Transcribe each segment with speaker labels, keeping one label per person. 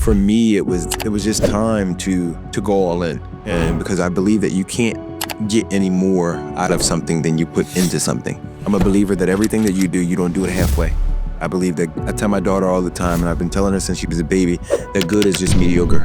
Speaker 1: for me, it was just time to go all in, and because I believe that you can't get any more out of something than you put into something. I'm a believer that everything that you do, you don't do it halfway. I believe that I tell my daughter all the time, and I've been telling her since she was a baby, that good is just mediocre.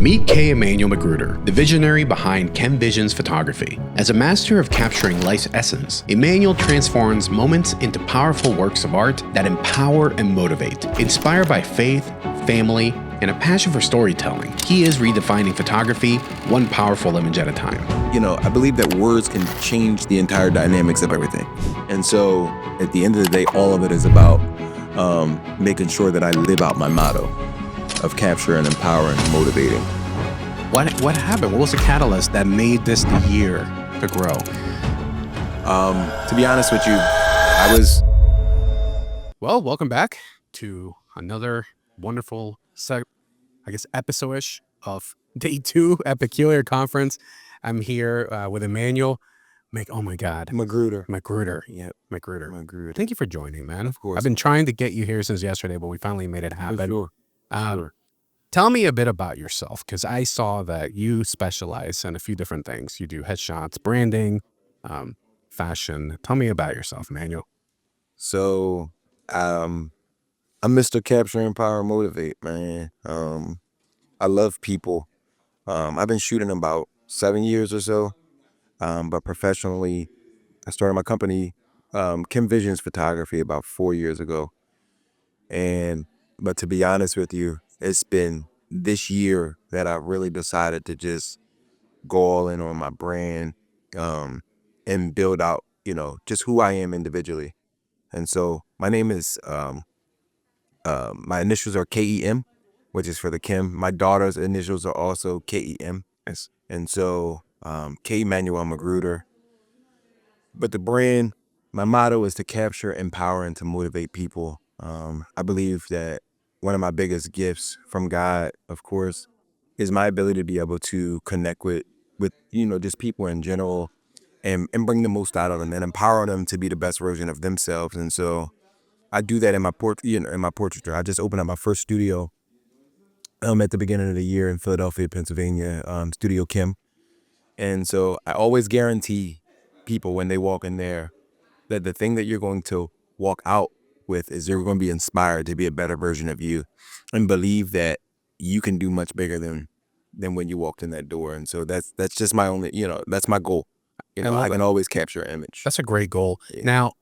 Speaker 2: Meet Emmanuel Magruder, the visionary behind KEM Visionz Photography. As a master of capturing life's essence, Emmanuel transforms moments into powerful works of art that empower and motivate. Inspired by faith, family, and a passion for storytelling, he is redefining photography one powerful image at a time.
Speaker 1: You know, I believe that words can change the entire dynamics of everything. And so at the end of the day, all of it is about making sure that I live out my motto of capturing, empowering, and motivating.
Speaker 2: What happened? What was the catalyst that made this the year to grow?
Speaker 1: To be honest with you,
Speaker 3: Well, welcome back to another wonderful episode-ish of day 2 at Peculiar Conference. I'm here with Emmanuel. Oh my God.
Speaker 1: Magruder.
Speaker 3: Yeah, Magruder.
Speaker 1: Magruder.
Speaker 3: Thank you for joining, man.
Speaker 1: Of course.
Speaker 3: I've been trying to get you here since yesterday, but we finally made it happen.
Speaker 1: Sure. Sure.
Speaker 3: Tell me a bit about yourself, because I saw that you specialize in a few different things. You do headshots, branding, fashion. Tell me about yourself, Emmanuel.
Speaker 1: So, I'm Mr. Capture, Empower, Motivate, man. I love people. I've been shooting about 7 years or so, but professionally, I started my company, KEM Visionz Photography, about 4 years ago. But to be honest with you, it's been this year that I really decided to just go all in on my brand, and build out, just who I am individually. And so my name is, my initials are KEM, which is for the KEM. My daughter's initials are also KEM.
Speaker 3: Yes.
Speaker 1: And so K. Emmanuel Magruder. But the brand, my motto is to capture, empower, and to motivate people. I believe that one of my biggest gifts from God, of course, is my ability to be able to connect with just people in general, and bring the most out of them and empower them to be the best version of themselves. And so I do that in my portraiture. I just opened up my first studio at the beginning of the year in Philadelphia, Pennsylvania, Studio KEM. And so I always guarantee people when they walk in there that the thing that you're going to walk out with is you're going to be inspired to be a better version of you, and believe that you can do much bigger than when you walked in that door. And so that's just my only, that's my goal. I can always capture an image.
Speaker 3: That's a great goal.
Speaker 1: Yeah.
Speaker 3: Now,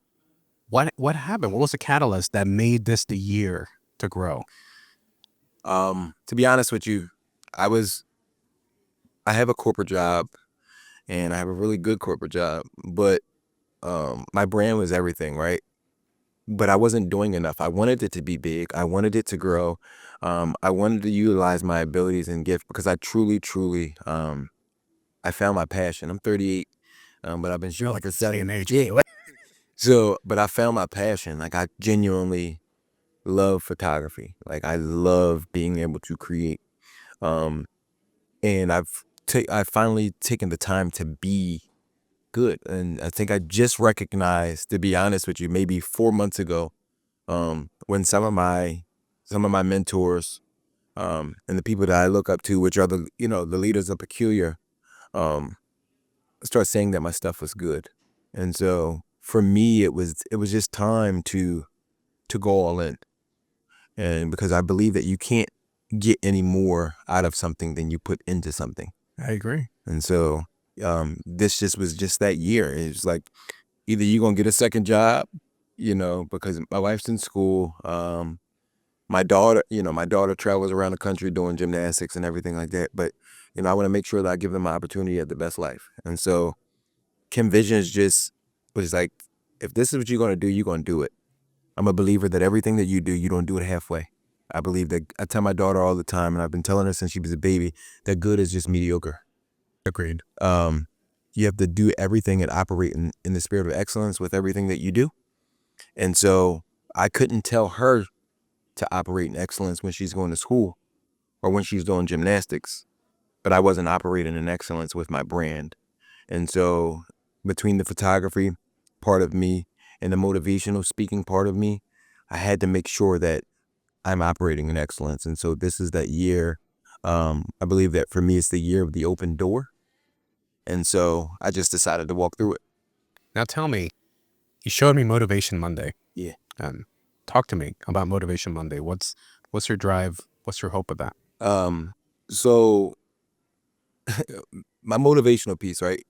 Speaker 3: what happened? What was the catalyst that made this the year to grow?
Speaker 1: To be honest with you, I have a corporate job, and I have a really good corporate job, but my brand was everything, right? But I wasn't doing enough. I wanted it to be big. I wanted it to grow. I wanted to utilize my abilities and gift, because I truly, I found my passion. I'm 38, but I've been shooting
Speaker 3: like
Speaker 1: for
Speaker 3: a silly age.
Speaker 1: Yeah. So, but I found my passion. Like, I genuinely love photography. Like, I love being able to create. And I've finally taken the time to be good. And I think I just recognized, to be honest with you, maybe 4 months ago, when some of my mentors, and the people that I look up to, which are the leaders of Peculiar, start saying that my stuff was good. And so for me, it was just time to go all in, and because I believe that you can't get any more out of something than you put into something.
Speaker 3: I agree.
Speaker 1: And so this was just that year. It's like, either you're going to get a second job, because my wife's in school. My daughter travels around the country doing gymnastics and everything like that. But, I want to make sure that I give them an opportunity at the best life. And so KEM Visionz just was like, if this is what you're going to do, you're going to do it. I'm a believer that everything that you do, you don't do it halfway. I believe that I tell my daughter all the time, and I've been telling her since she was a baby, that good is just mediocre.
Speaker 3: Agreed.
Speaker 1: You have to do everything and operate in the spirit of excellence with everything that you do. And so I couldn't tell her to operate in excellence when she's going to school or when she's doing gymnastics, but I wasn't operating in excellence with my brand. And so between the photography part of me and the motivational speaking part of me, I had to make sure that I'm operating in excellence. And so this is that year. I believe that for me, it's the year of the open door. And so I just decided to walk through it.
Speaker 3: Now tell me, you showed me Motivation Monday.
Speaker 1: Yeah.
Speaker 3: Talk to me about Motivation Monday. What's your drive? What's your hope of that?
Speaker 1: So my motivational piece, right?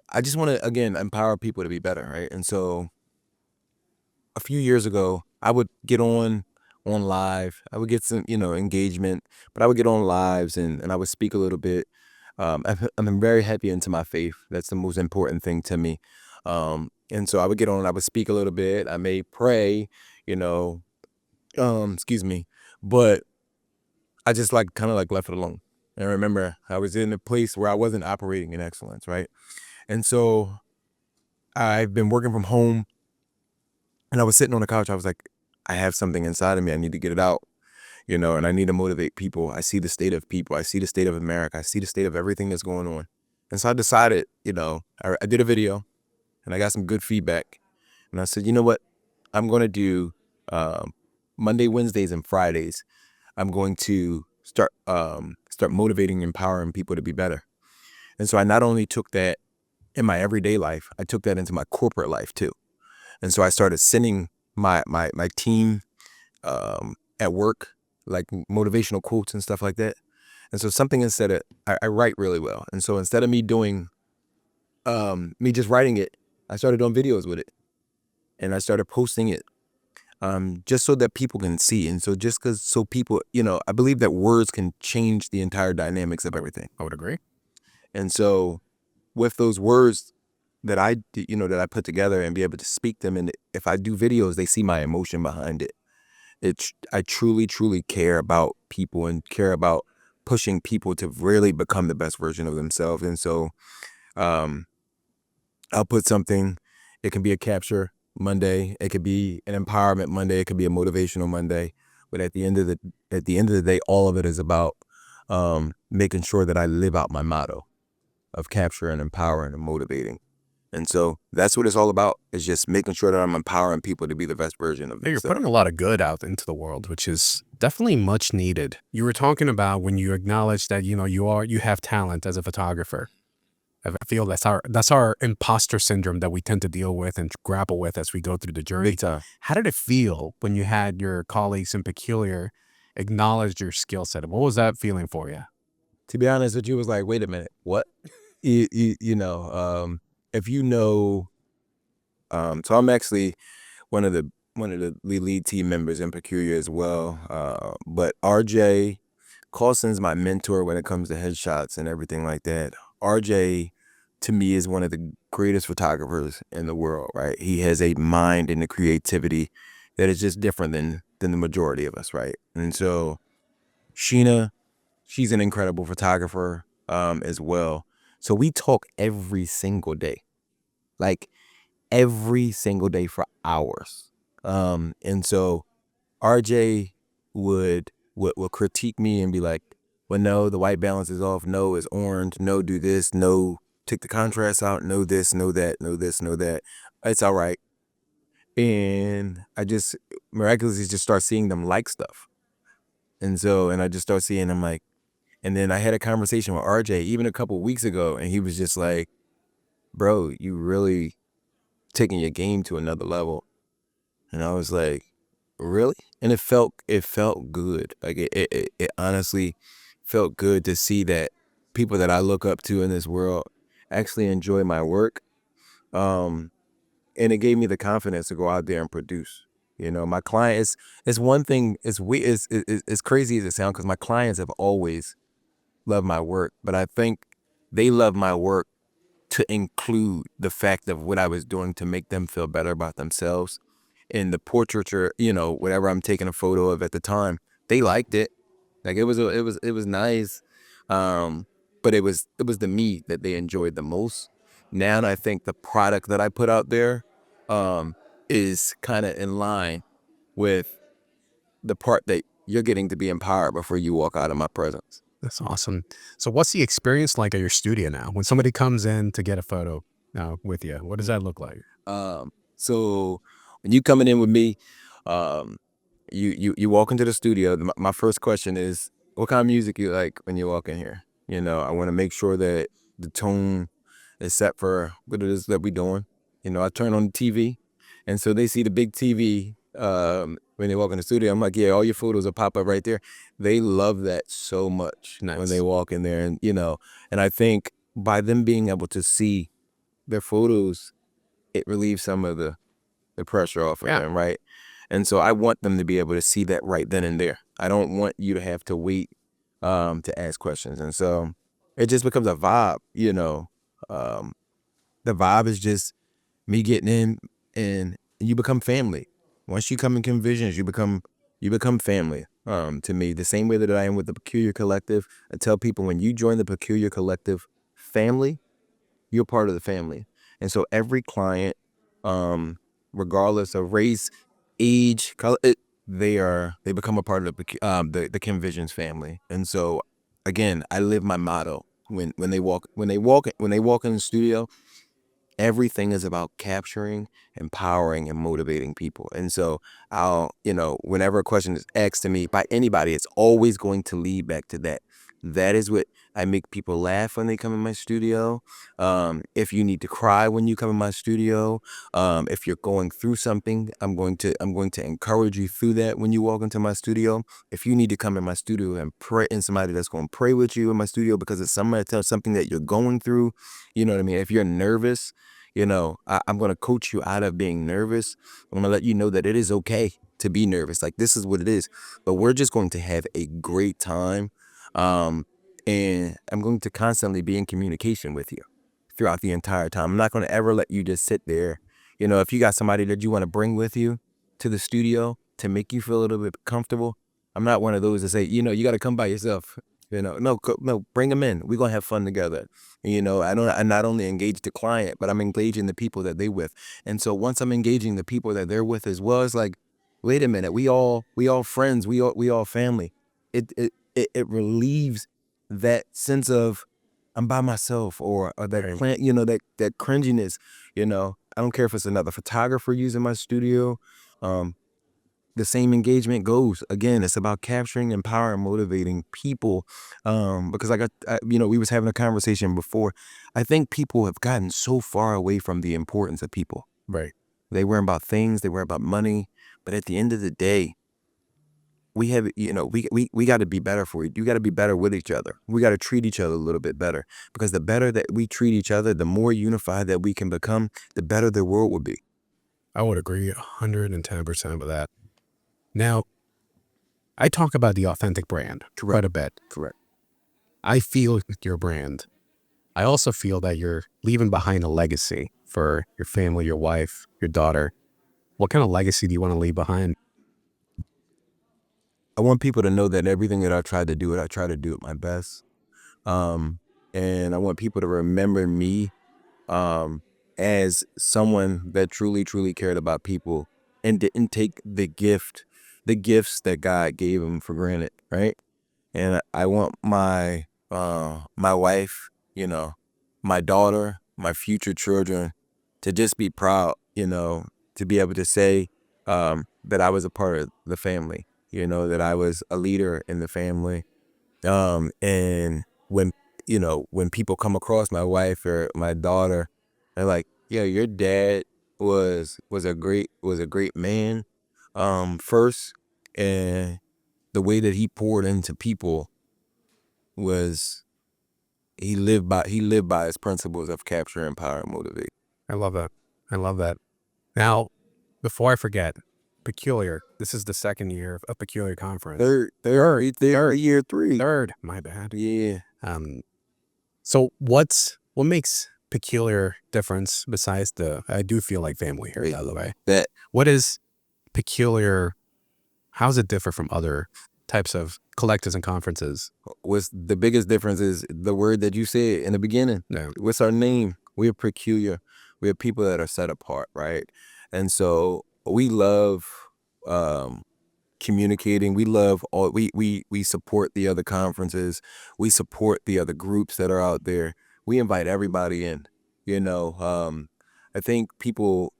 Speaker 1: I just want to, again, empower people to be better, right? And so a few years ago, I would get on live. I would get some, engagement, but I would get on lives and I would speak a little bit. I'm very heavy into my faith. That's the most important thing to me. And so I would get on, I would speak a little bit. I may pray, excuse me, but I just kind of left it alone. And I remember I was in a place where I wasn't operating in excellence, right? And so I've been working from home and I was sitting on the couch. I was like, I have something inside of me. I need to get it out, and I need to motivate people. I see the state of people. I see the state of America. I see the state of everything that's going on. And so I decided, I did a video and I got some good feedback. And I said, you know what? I'm going to do Monday, Wednesdays, and Fridays. I'm going to start motivating and empowering people to be better. And so I not only took that in my everyday life, I took that into my corporate life too. And so I started sending my team at work like motivational quotes and stuff like that. And so something instead of, I write really well. And so instead of me doing, me just writing it, I started doing videos with it. And I started posting it just so that people can see. And so so people, I believe that words can change the entire dynamics of everything.
Speaker 3: I would agree.
Speaker 1: And so with those words that I put together and be able to speak them, and if I do videos, they see my emotion behind it. I truly, truly care about people and care about pushing people to really become the best version of themselves. And so I'll put something, it can be a capture Monday, it could be an empowerment Monday, it could be a motivational Monday. But at the end of the day, all of it is about making sure that I live out my motto of capturing, empowering, and motivating. And so that's what it's all about, is just making sure that I'm empowering people to be the best version of
Speaker 3: You're
Speaker 1: themselves.
Speaker 3: putting a lot of good out into the world, which is definitely much needed. You were talking about when you acknowledge that, you have talent as a photographer. I feel that's our imposter syndrome that we tend to deal with and grapple with as we go through the journey.
Speaker 1: Big time.
Speaker 3: How did it feel when you had your colleagues in Peculiar acknowledge your skill set? What was that feeling for you?
Speaker 1: To be honest with you, it was like, wait a minute, what? If so I'm actually one of the lead team members in Peculiar as well. But RJ Carlson's my mentor when it comes to headshots and everything like that. RJ, to me, is one of the greatest photographers in the world, right? He has a mind and a creativity that is just different than the majority of us, right? And so Sheena, she's an incredible photographer as well. So we talk every single day, like every single day for hours. And so RJ would critique me and be like, well, no, the white balance is off. No, it's orange. No, do this. No, take the contrast out. No, this, no, that, no, this, no, that. It's all right. And I just miraculously just start seeing them like stuff. And I just start seeing them like, and then I had a conversation with RJ even a couple of weeks ago, and he was just like, bro, you really taking your game to another level. And I was like, really? And it felt good. Like it honestly felt good to see that people that I look up to in this world actually enjoy my work. And it gave me the confidence to go out there and produce. My client is one thing. It's crazy as it sounds, because my clients have always loved my work, but I think they love my work to include the fact of what I was doing to make them feel better about themselves. In the portraiture, whatever I'm taking a photo of at the time, they liked it. Like it was nice. But it was the me that they enjoyed the most. Now I think the product that I put out there is kind of in line with the part that you're getting to be empowered before you walk out of my presence.
Speaker 3: That's awesome. So what's the experience like at your studio now? When somebody comes in to get a photo with you, what does that look like?
Speaker 1: So when you coming in with me, You walk into the studio. My first question is, what kind of music you like when you walk in here? You know, I want to make sure that the tone is set for what it is that we're doing. You know, I turn on the TV, and so they see the big TV when they walk in the studio. I'm like, yeah, all your photos will pop up right there. They love that so much when they
Speaker 3: Nice.
Speaker 1: walk in there, and you know, and I think by them being able to see their photos, it relieves some of the pressure off of
Speaker 3: Yeah.
Speaker 1: them, right? And so I want them to be able to see that right then and there. I don't want you to have to wait to ask questions. And so it just becomes a vibe, you know. Um, the vibe is just me getting in, and you become family. Once you come in KEM Visionz, you become family. To me, the same way that I am with the Peculiar Collective. I tell people, when you join the Peculiar Collective family, you're part of the family. And so every client, um, regardless of race, age, color, they become a part of the KEM Visionz family. And so again, I live my motto when they walk in the studio. Everything is about capturing, empowering, and motivating people. And so you know, whenever a question is asked to me by anybody, it's always going to lead back to that. That is what I make people laugh when they come in my studio. If you need to cry when you come in my studio, if you're going through something, I'm going to encourage you through that when you walk into my studio. If you need to come in my studio and pray, and somebody that's going to pray with you in my studio because it's something that you're going through, you know what I mean? If you're nervous, you know, I'm going to coach you out of being nervous. I'm going to let you know that it is okay to be nervous. Like, this is what it is. But we're just going to have a great time. And I'm going to constantly be in communication with you throughout the entire time. I'm not going to ever let you just sit there. You know, if you got somebody that you want to bring with you to the studio to make you feel a little bit comfortable, I'm not one of those to say, you know, you got to come by yourself. You know, no, bring them in. We're going to have fun together. You know, I not only engage the client, but I'm engaging the people that they with. And so once I'm engaging the people that they're with as well, it's like, wait a minute, we all friends, we all family. It relieves that sense of I'm by myself, or that
Speaker 3: Right.
Speaker 1: plant, you know, that cringiness. You know, I don't care if it's another photographer using my studio. Um, the same engagement goes. Again, it's about capturing, empowering, motivating people. Because you know, we was having a conversation before. I think people have gotten so far away from the importance of people.
Speaker 3: Right.
Speaker 1: They worry about things, they worry about money, but at the end of the day, we have, you know, we got to be better for you. You got to be better with each other. We got to treat each other a little bit better, because the better that we treat each other, the more unified that we can become, the better the world will be.
Speaker 3: I would agree 110% with that. Now, I talk about the authentic brand quite a bit.
Speaker 1: Correct.
Speaker 3: I feel your brand. I also feel that you're leaving behind a legacy for your family, your wife, your daughter. What kind of legacy do you want to leave behind?
Speaker 1: I want people to know that everything that I try to do, I try to do at my best. And I want people to remember me as someone that truly, truly cared about people and didn't take the gifts that God gave him for granted, right? And I want my wife, you know, my daughter, my future children to just be proud, you know, to be able to say that I was a part of the family, you know, that I was a leader in the family. And when, you know, when people come across my wife or my daughter, they're like, "Yeah, your dad was a great man, first, and the way that he poured into people was he lived by his principles of capture, empower, and motivate."
Speaker 3: I love that. I love that. Now, before I forget, Peculiar. This is the second year of Peculiar Conference.
Speaker 1: Year three.
Speaker 3: Third. My bad.
Speaker 1: Yeah.
Speaker 3: So what makes Peculiar difference besides I do feel like family here, by the way.
Speaker 1: That
Speaker 3: What is Peculiar? How does it differ from other types of collectives and conferences?
Speaker 1: was the biggest difference is the word that you said in the beginning.
Speaker 3: Yeah.
Speaker 1: What's our name? We're peculiar. We're people that are set apart, right? And so we love communicating. We love we support the other conferences. We support the other groups that are out there. We invite everybody in. You know, I think people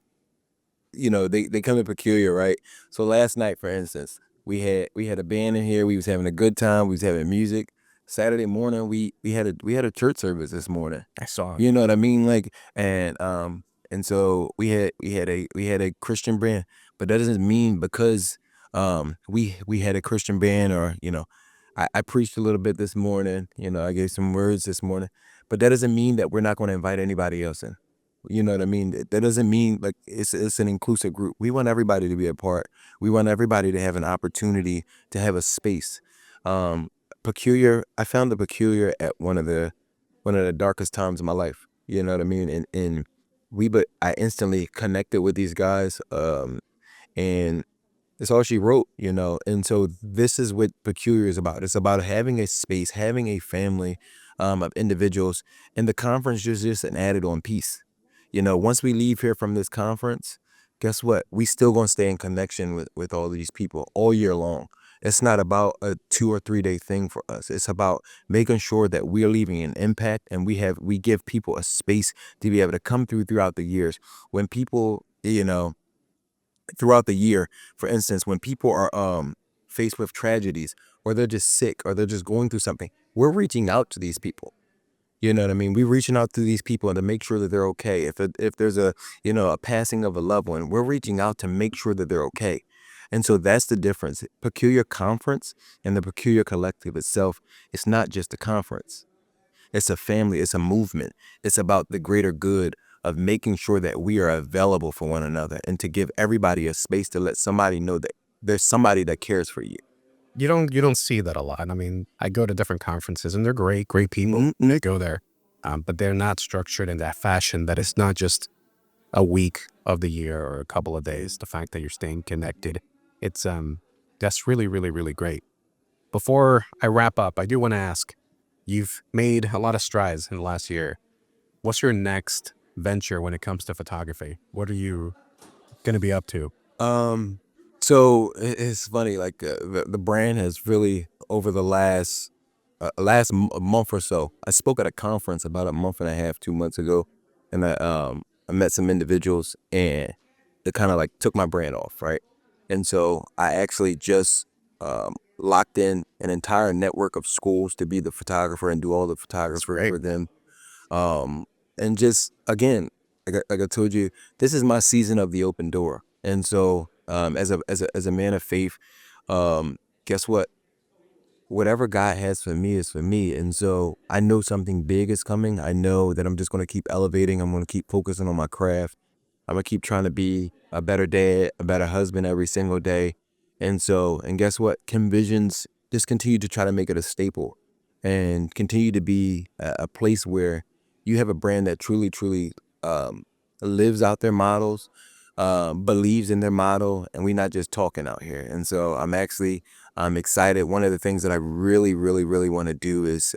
Speaker 1: they come in peculiar, right? So last night, for instance, we had a band in here. We was having a good time. We was having music. Saturday morning, we had a church service this morning.
Speaker 3: I saw it.
Speaker 1: You know what I mean? Like, and so we had a Christian band, but that doesn't mean because we had a Christian band, or I preached a little bit this morning. I gave some words this morning, but that doesn't mean that we're not going to invite anybody else in. You know what I mean? That doesn't mean like it's an inclusive group. We want everybody to be a part. We want everybody to have an opportunity to have a space. Peculiar. I found the peculiar at one of the darkest times of my life. You know what I mean? And but I instantly connected with these guys. And it's all she wrote. And so this is what Peculiar is about. It's about having a space, having a family of individuals, and the conference is just an added on piece. Once we leave here from this conference, guess what? We still gonna stay in connection with all these people all year long. It's not about a 2 or 3 day thing for us. It's about making sure that we're leaving an impact, and we give people a space to be able to come throughout the years. When people, throughout the year, for instance, when people are faced with tragedies, or they're just sick, or they're just going through something, we're reaching out to these people. You know what I mean? We're reaching out to these people to make sure that they're okay. If there's a passing of a loved one, we're reaching out to make sure that they're okay. And so that's the difference. Peculiar Conference and the Peculiar Collective itself, it's not just a conference. It's a family. It's a movement. It's about the greater good of making sure that we are available for one another, and to give everybody a space to let somebody know that there's somebody that cares for you.
Speaker 3: You don't see that a lot. I mean, I go to different conferences, and they're great people.
Speaker 1: Mhm.
Speaker 3: They go there, but they're not structured in that fashion. That it's not just a week of the year or a couple of days. The fact that you're staying connected, it's that's really, really, really great. Before I wrap up, I do want to ask: you've made a lot of strides in the last year. What's your next venture when it comes to photography? What are you going to be up to?
Speaker 1: So it's funny, like the brand has really, over the last month or so. I spoke at a conference about a month and a half, 2 months ago, and I met some individuals, and they kind of like took my brand off, right? And so I actually just locked in an entire network of schools to be the photographer and do all the photography
Speaker 3: great.
Speaker 1: for them. And just again, like I told you, this is my season of the open door. And so, as a man of faith, guess what? Whatever God has for me is for me. And so I know something big is coming. I know that I'm just going to keep elevating. I'm going to keep focusing on my craft. I'm going to keep trying to be a better dad, a better husband every single day. And guess what? KEM Visionz just continue to try to make it a staple, and continue to be a place where you have a brand that truly, truly lives out their models, believes in their model, and we're not just talking out here. And so I'm excited. One of the things that I really, really, really want to do is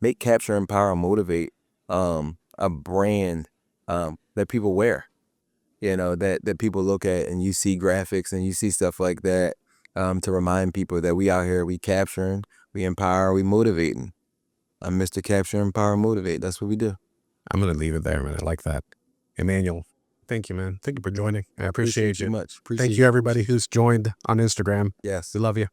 Speaker 1: make Capture, Empower, Motivate a brand that people wear. That people look at, and you see graphics and you see stuff like that, to remind people that we out here, we capturing, we empower, we motivating. I'm Mr. Capture, Empower, Motivate. That's what we do.
Speaker 3: I'm going to leave it there, man. I like that. Emmanuel, thank you, man. Thank you for joining. I appreciate
Speaker 1: you
Speaker 3: you.
Speaker 1: much.
Speaker 3: Thank you, everybody who's joined on Instagram.
Speaker 1: Yes.
Speaker 3: We love you.